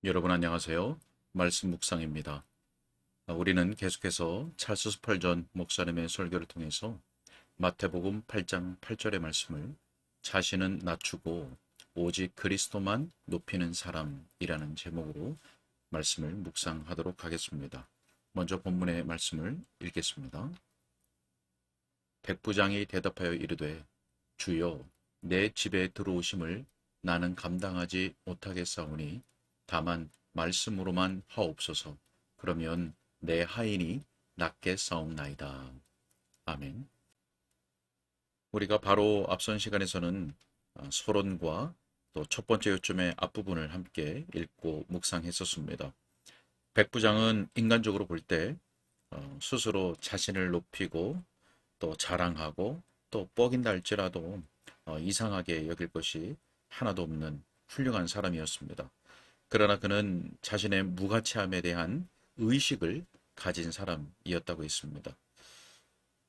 여러분 안녕하세요. 말씀 묵상입니다. 우리는 계속해서 찰스 스펄전 목사님의 설교를 통해서 마태복음 8장 8절의 말씀을 자신은 낮추고 오직 그리스도만 높이는 사람이라는 제목으로 말씀을 묵상하도록 하겠습니다. 먼저 본문의 말씀을 읽겠습니다. 백부장이 대답하여 이르되 주여 내 집에 들어오심을 나는 감당하지 못하겠사오니 다만 말씀으로만 하옵소서. 그러면 내 하인이 낫게 싸움나이다. 아멘. 우리가 바로 앞선 시간에서는 서론과 또 첫 번째 요점의 앞부분을 함께 읽고 묵상했었습니다. 백부장은 인간적으로 볼 때 스스로 자신을 높이고 또 자랑하고 또 뻑인다 할지라도 이상하게 여길 것이 하나도 없는 훌륭한 사람이었습니다. 그러나 그는 자신의 무가치함에 대한 의식을 가진 사람이었다고 했습니다.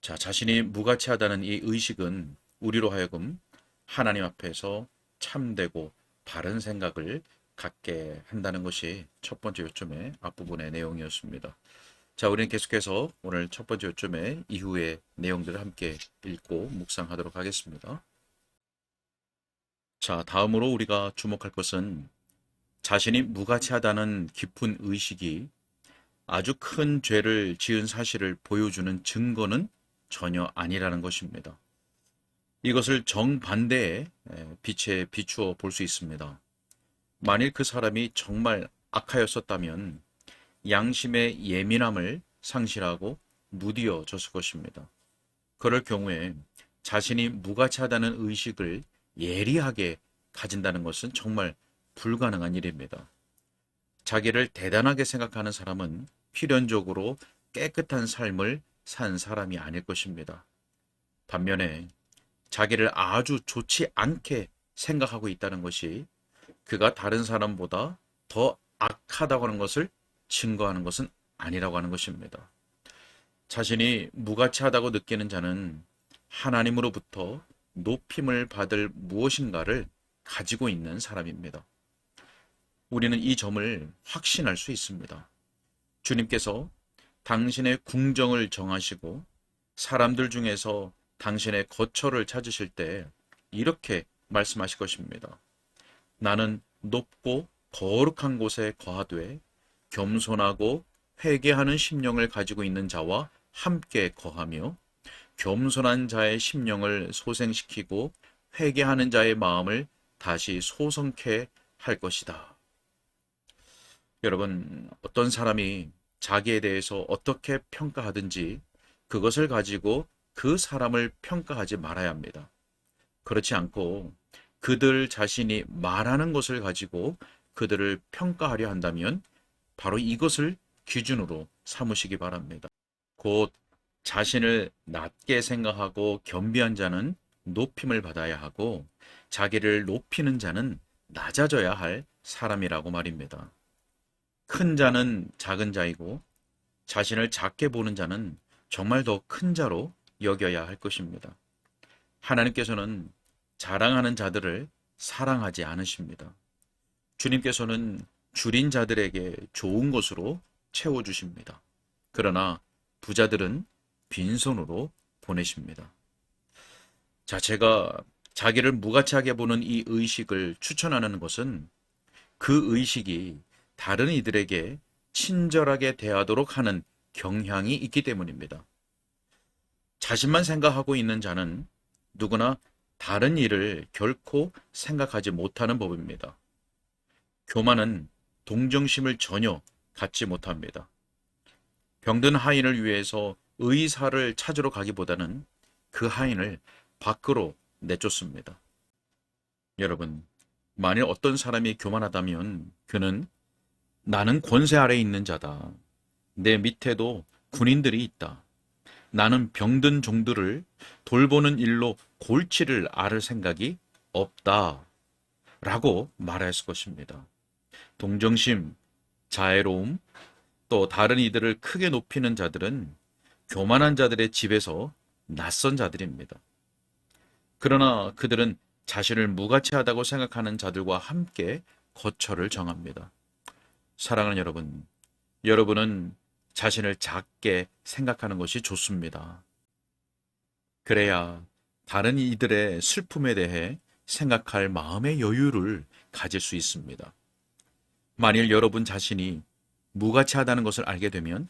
자, 자신이 무가치하다는 이 의식은 우리로 하여금 하나님 앞에서 참되고 바른 생각을 갖게 한다는 것이 첫 번째 요점의 앞부분의 내용이었습니다. 자, 우리는 계속해서 오늘 첫 번째 요점의 이후의 내용들을 함께 읽고 묵상하도록 하겠습니다. 자, 다음으로 우리가 주목할 것은 자신이 무가치하다는 깊은 의식이 아주 큰 죄를 지은 사실을 보여주는 증거는 전혀 아니라는 것입니다. 이것을 정반대의 빛에 비추어 볼 수 있습니다. 만일 그 사람이 정말 악하였었다면 양심의 예민함을 상실하고 무디어졌을 것입니다. 그럴 경우에 자신이 무가치하다는 의식을 예리하게 가진다는 것은 정말 불가능한 일입니다. 자기를 대단하게 생각하는 사람은 필연적으로 깨끗한 삶을 산 사람이 아닐 것입니다. 반면에 자기를 아주 좋지 않게 생각하고 있다는 것이 그가 다른 사람보다 더 악하다고 하는 것을 증거하는 것은 아니라고 하는 것입니다. 자신이 무가치하다고 느끼는 자는 하나님으로부터 높임을 받을 무엇인가를 가지고 있는 사람입니다. 우리는 이 점을 확신할 수 있습니다. 주님께서 당신의 궁정을 정하시고 사람들 중에서 당신의 거처를 찾으실 때 이렇게 말씀하실 것입니다. 나는 높고 거룩한 곳에 거하되 겸손하고 회개하는 심령을 가지고 있는 자와 함께 거하며 겸손한 자의 심령을 소생시키고 회개하는 자의 마음을 다시 소성케 할 것이다. 여러분, 어떤 사람이 자기에 대해서 어떻게 평가하든지 그것을 가지고 그 사람을 평가하지 말아야 합니다. 그렇지 않고 그들 자신이 말하는 것을 가지고 그들을 평가하려 한다면 바로 이것을 기준으로 삼으시기 바랍니다. 곧 자신을 낮게 생각하고 겸비한 자는 높임을 받아야 하고 자기를 높이는 자는 낮아져야 할 사람이라고 말입니다. 큰 자는 작은 자이고 자신을 작게 보는 자는 정말 더 큰 자로 여겨야 할 것입니다. 하나님께서는 자랑하는 자들을 사랑하지 않으십니다. 주님께서는 줄인 자들에게 좋은 것으로 채워주십니다. 그러나 부자들은 빈손으로 보내십니다. 자, 제가 자기를 무가치하게 보는 이 의식을 추천하는 것은 그 의식이 다른 이들에게 친절하게 대하도록 하는 경향이 있기 때문입니다. 자신만 생각하고 있는 자는 누구나 다른 일을 결코 생각하지 못하는 법입니다. 교만은 동정심을 전혀 갖지 못합니다. 병든 하인을 위해서 의사를 찾으러 가기보다는 그 하인을 밖으로 내쫓습니다. 여러분, 만일 어떤 사람이 교만하다면 그는 나는 권세 아래에 있는 자다. 내 밑에도 군인들이 있다. 나는 병든 종들을 돌보는 일로 골치를 앓을 생각이 없다. 라고 말했을 것입니다. 동정심, 자애로움, 또 다른 이들을 크게 높이는 자들은 교만한 자들의 집에서 낯선 자들입니다. 그러나 그들은 자신을 무가치하다고 생각하는 자들과 함께 거처를 정합니다. 사랑하는 여러분, 여러분은 자신을 작게 생각하는 것이 좋습니다. 그래야 다른 이들의 슬픔에 대해 생각할 마음의 여유를 가질 수 있습니다. 만일 여러분 자신이 무가치하다는 것을 알게 되면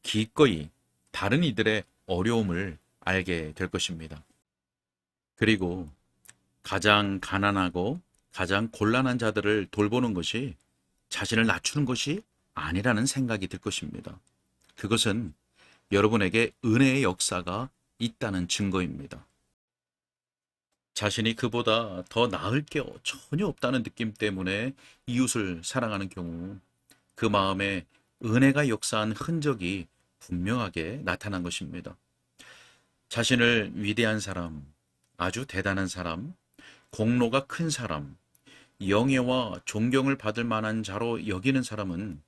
기꺼이 다른 이들의 어려움을 알게 될 것입니다. 그리고 가장 가난하고 가장 곤란한 자들을 돌보는 것이 자신을 낮추는 것이 아니라는 생각이 들 것입니다. 그것은 여러분에게 은혜의 역사가 있다는 증거입니다. 자신이 그보다 더 나을 게 전혀 없다는 느낌 때문에 이웃을 사랑하는 경우 그 마음에 은혜가 역사한 흔적이 분명하게 나타난 것입니다. 자신을 위대한 사람, 아주 대단한 사람, 공로가 큰 사람, 영예와 존경을 받을 만한 자로 여기는 사람은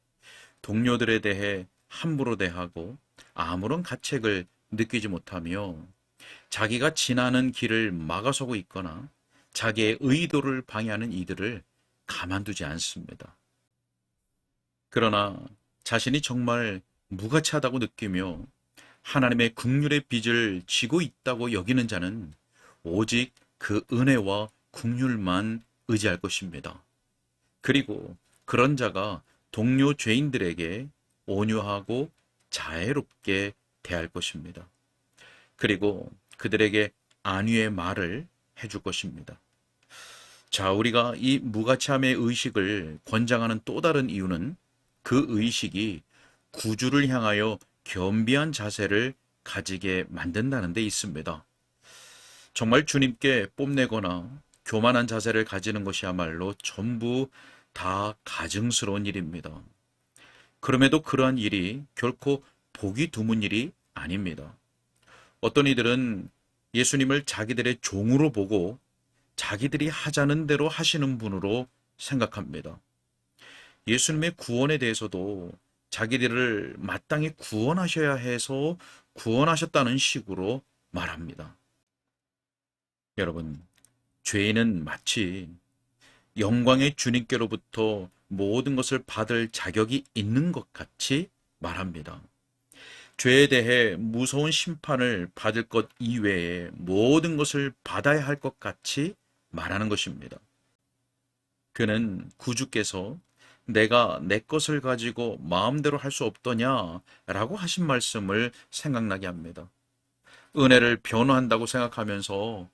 동료들에 대해 함부로 대하고 아무런 가책을 느끼지 못하며 자기가 지나는 길을 막아서고 있거나 자기의 의도를 방해하는 이들을 가만두지 않습니다. 그러나 자신이 정말 무가치하다고 느끼며 하나님의 긍휼의 빚을 지고 있다고 여기는 자는 오직 그 은혜와 긍휼만 의지할 것입니다. 그리고 그런 자가 동료 죄인들에게 온유하고 자애롭게 대할 것입니다. 그리고 그들에게 안위의 말을 해줄 것입니다. 자, 우리가 이 무가치함의 의식을 권장하는 또 다른 이유는 그 의식이 구주를 향하여 겸비한 자세를 가지게 만든다는 데 있습니다. 정말 주님께 뽐내거나 교만한 자세를 가지는 것이야말로 전부 다 가증스러운 일입니다. 그럼에도 그러한 일이 결코 보기 드문 일이 아닙니다. 어떤 이들은 예수님을 자기들의 종으로 보고 자기들이 하자는 대로 하시는 분으로 생각합니다. 예수님의 구원에 대해서도 자기들을 마땅히 구원하셔야 해서 구원하셨다는 식으로 말합니다. 여러분, 죄인은 마치 영광의 주님께로부터 모든 것을 받을 자격이 있는 것 같이 말합니다. 죄에 대해 무서운 심판을 받을 것 이외에 모든 것을 받아야 할 것 같이 말하는 것입니다. 그는 구주께서 내가 내 것을 가지고 마음대로 할 수 없더냐라고 하신 말씀을 생각나게 합니다. 은혜를 변호한다고 생각하면서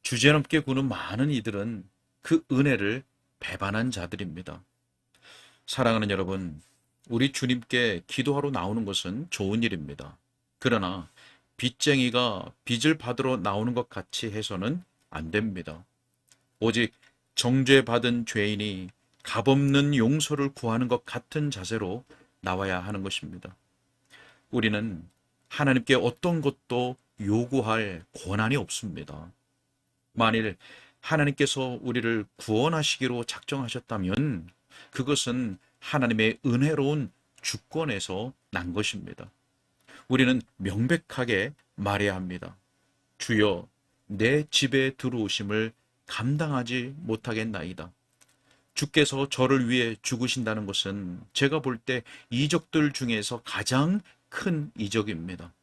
주제넘게 구는 많은 이들은 그 은혜를 배반한 자들입니다. 사랑하는 여러분, 우리 주님께 기도하러 나오는 것은 좋은 일입니다. 그러나 빚쟁이가 빚을 받으러 나오는 것 같이 해서는 안 됩니다. 오직 정죄받은 죄인이 값없는 용서를 구하는 것 같은 자세로 나와야 하는 것입니다. 우리는 하나님께 어떤 것도 요구할 권한이 없습니다. 만일 하나님께서 우리를 구원하시기로 작정하셨다면 그것은 하나님의 은혜로운 주권에서 난 것입니다. 우리는 명백하게 말해야 합니다. 주여, 내 집에 들어오심을 감당하지 못하겠나이다. 주께서 저를 위해 죽으신다는 것은 제가 볼 때 이적들 중에서 가장 큰 이적입니다.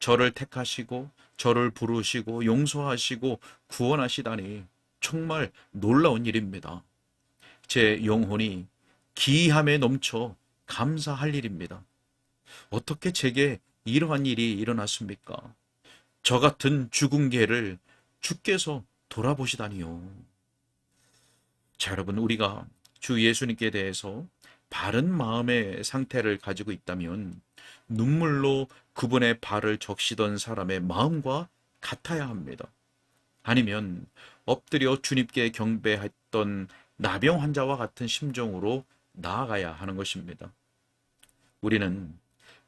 저를 택하시고 저를 부르시고 용서하시고 구원하시다니 정말 놀라운 일입니다. 제 영혼이 기이함에 넘쳐 감사할 일입니다. 어떻게 제게 이러한 일이 일어났습니까? 저 같은 죽은 개를 주께서 돌아보시다니요. 자, 여러분, 우리가 주 예수님께 대해서 바른 마음의 상태를 가지고 있다면 눈물로 그분의 발을 적시던 사람의 마음과 같아야 합니다. 아니면 엎드려 주님께 경배했던 나병 환자와 같은 심정으로 나아가야 하는 것입니다. 우리는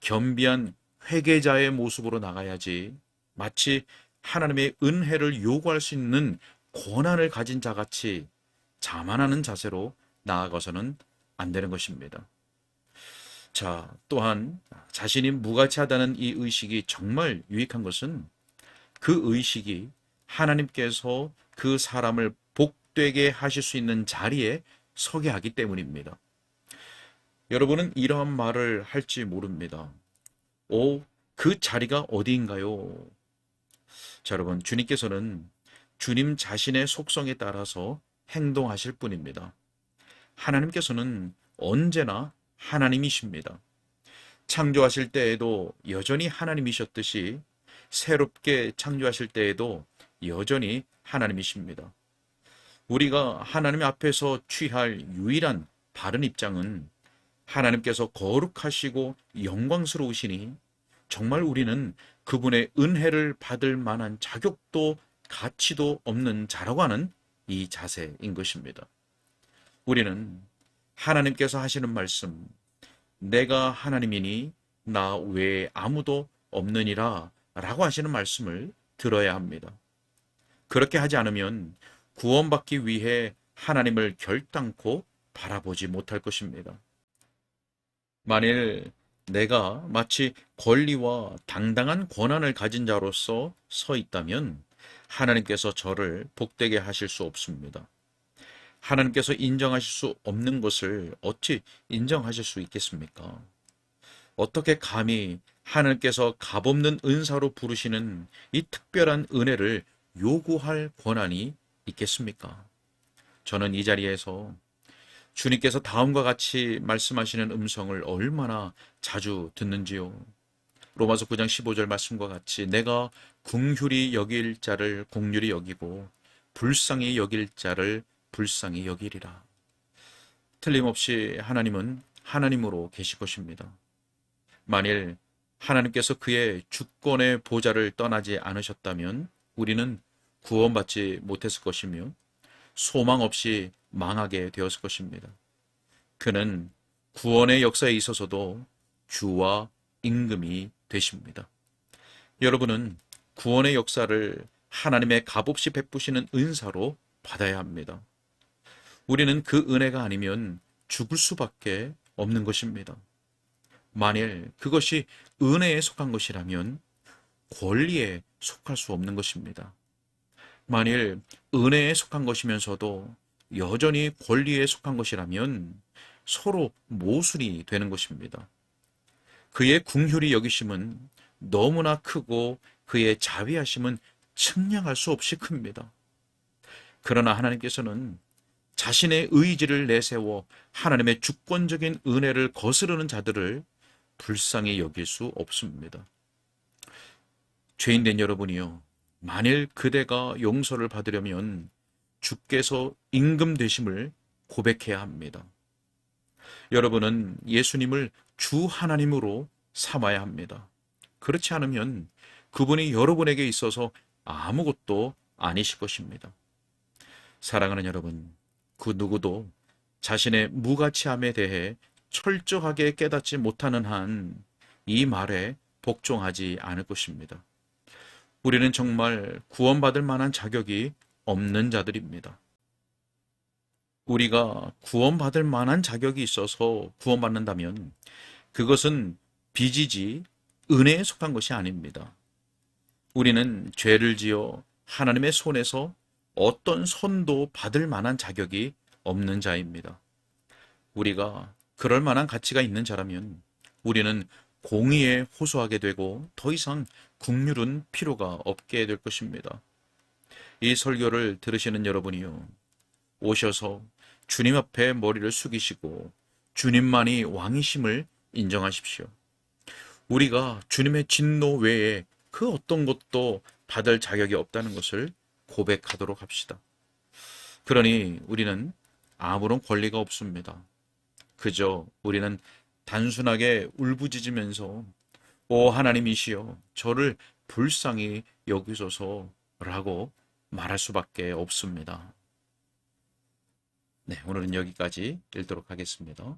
겸비한 회개자의 모습으로 나가야지 마치 하나님의 은혜를 요구할 수 있는 권한을 가진 자같이 자만하는 자세로 나아가서는 안 되는 것입니다. 자, 또한 자신이 무가치하다는 이 의식이 정말 유익한 것은 그 의식이 하나님께서 그 사람을 복되게 하실 수 있는 자리에 서게 하기 때문입니다. 여러분은 이러한 말을 할지 모릅니다. 오, 그 자리가 어디인가요? 자, 여러분, 주님께서는 주님 자신의 속성에 따라서 행동하실 분입니다. 하나님께서는 언제나 하나님이십니다. 창조하실 때에도 여전히 하나님이셨듯이 새롭게 창조하실 때에도 여전히 하나님이십니다. 우리가 하나님 앞에서 취할 유일한 바른 입장은 하나님께서 거룩하시고 영광스러우시니 정말 우리는 그분의 은혜를 받을 만한 자격도 가치도 없는 자라고 하는 이 자세인 것입니다. 우리는 하나님께서 하시는 말씀, 내가 하나님이니 나 외에 아무도 없느니라 라고 하시는 말씀을 들어야 합니다. 그렇게 하지 않으면 구원받기 위해 하나님을 결단코 바라보지 못할 것입니다. 만일 내가 마치 권리와 당당한 권한을 가진 자로서 서 있다면 하나님께서 저를 복되게 하실 수 없습니다. 하나님께서 인정하실 수 없는 것을 어찌 인정하실 수 있겠습니까? 어떻게 감히 하나님께서 값없는 은사로 부르시는 이 특별한 은혜를 요구할 권한이 있겠습니까? 저는 이 자리에서 주님께서 다음과 같이 말씀하시는 음성을 얼마나 자주 듣는지요. 로마서 9장 15절 말씀과 같이 내가 긍휼히 여길 자를 긍휼히 여기고 불쌍히 여길 자를 불쌍히 여기리라. 틀림없이 하나님은 하나님으로 계실 것입니다. 만일 하나님께서 그의 주권의 보좌를 떠나지 않으셨다면 우리는 구원받지 못했을 것이며 소망 없이 망하게 되었을 것입니다. 그는 구원의 역사에 있어서도 주와 임금이 되십니다. 여러분은 구원의 역사를 하나님의 값없이 베푸시는 은사로 받아야 합니다. 우리는 그 은혜가 아니면 죽을 수밖에 없는 것입니다. 만일 그것이 은혜에 속한 것이라면 권리에 속할 수 없는 것입니다. 만일 은혜에 속한 것이면서도 여전히 권리에 속한 것이라면 서로 모순이 되는 것입니다. 그의 긍휼히 여기심은 너무나 크고 그의 자비하심은 측량할 수 없이 큽니다. 그러나 하나님께서는 자신의 의지를 내세워 하나님의 주권적인 은혜를 거스르는 자들을 불쌍히 여길 수 없습니다. 죄인된 여러분이요, 만일 그대가 용서를 받으려면 주께서 임금 되심을 고백해야 합니다. 여러분은 예수님을 주 하나님으로 삼아야 합니다. 그렇지 않으면 그분이 여러분에게 있어서 아무것도 아니실 것입니다. 사랑하는 여러분, 그 누구도 자신의 무가치함에 대해 철저하게 깨닫지 못하는 한 이 말에 복종하지 않을 것입니다. 우리는 정말 구원받을 만한 자격이 없는 자들입니다. 우리가 구원받을 만한 자격이 있어서 구원받는다면 그것은 빚이지 은혜에 속한 것이 아닙니다. 우리는 죄를 지어 하나님의 손에서 어떤 선도 받을 만한 자격이 없는 자입니다. 우리가 그럴 만한 가치가 있는 자라면 우리는 공의에 호소하게 되고 더 이상 긍휼은 필요가 없게 될 것입니다. 이 설교를 들으시는 여러분이요, 오셔서 주님 앞에 머리를 숙이시고 주님만이 왕이심을 인정하십시오. 우리가 주님의 진노 외에 그 어떤 것도 받을 자격이 없다는 것을 고백하도록 합시다. 그러니 우리는 아무런 권리가 없습니다. 그저 우리는 단순하게 울부짖으면서 오 하나님이시여 저를 불쌍히 여기소서라고 말할 수밖에 없습니다. 네, 오늘은 여기까지 읽도록 하겠습니다.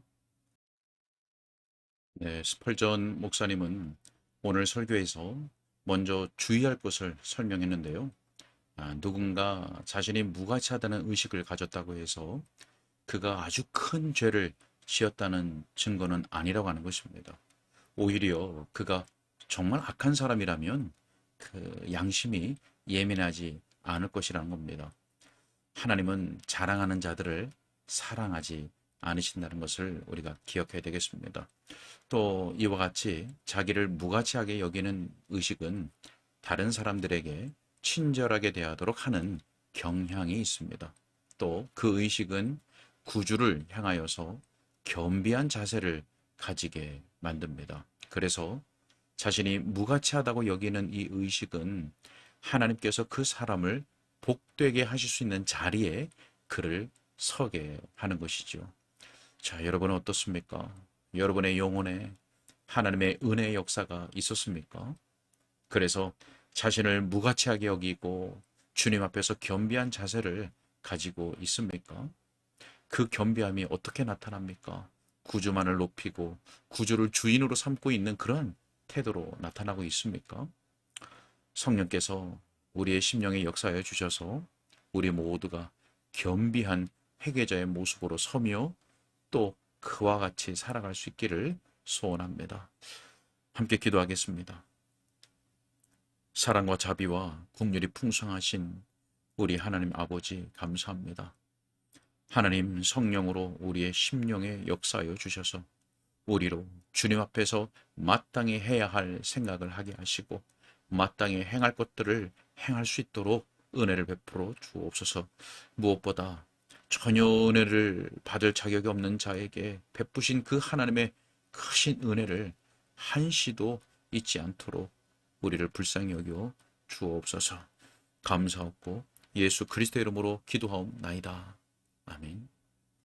네, 스펄전 목사님은 오늘 설교에서 먼저 주의할 것을 설명했는데요. 누군가 자신이 무가치하다는 의식을 가졌다고 해서 그가 아주 큰 죄를 지었다는 증거는 아니라고 하는 것입니다. 오히려 그가 정말 악한 사람이라면 그 양심이 예민하지 않을 것이라는 겁니다. 하나님은 자랑하는 자들을 사랑하지 않으신다는 것을 우리가 기억해야 되겠습니다. 또 이와 같이 자기를 무가치하게 여기는 의식은 다른 사람들에게 친절하게 대하도록 하는 경향이 있습니다. 또 그 의식은 구주를 향하여서 겸비한 자세를 가지게 만듭니다. 그래서 자신이 무가치하다고 여기는 이 의식은 하나님께서 그 사람을 복되게 하실 수 있는 자리에 그를 서게 하는 것이죠. 자, 여러분은 어떻습니까? 여러분의 영혼에 하나님의 은혜의 역사가 있었습니까? 그래서 자신을 무가치하게 여기고 주님 앞에서 겸비한 자세를 가지고 있습니까? 그 겸비함이 어떻게 나타납니까? 구주만을 높이고 구주를 주인으로 삼고 있는 그런 태도로 나타나고 있습니까? 성령께서 우리의 심령에 역사하여 주셔서 우리 모두가 겸비한 회개자의 모습으로 서며 또 그와 같이 살아갈 수 있기를 소원합니다. 함께 기도하겠습니다. 사랑과 자비와 긍휼이 풍성하신 우리 하나님 아버지 감사합니다. 하나님 성령으로 우리의 심령에 역사하여 주셔서 우리로 주님 앞에서 마땅히 해야 할 생각을 하게 하시고 마땅히 행할 것들을 행할 수 있도록 은혜를 베풀어 주옵소서. 무엇보다 전혀 은혜를 받을 자격이 없는 자에게 베푸신 그 하나님의 크신 은혜를 한시도 잊지 않도록 우리를 불쌍히 여겨 주옵소서. 감사하고 예수 그리스도 이름으로 기도하옵나이다. 아멘.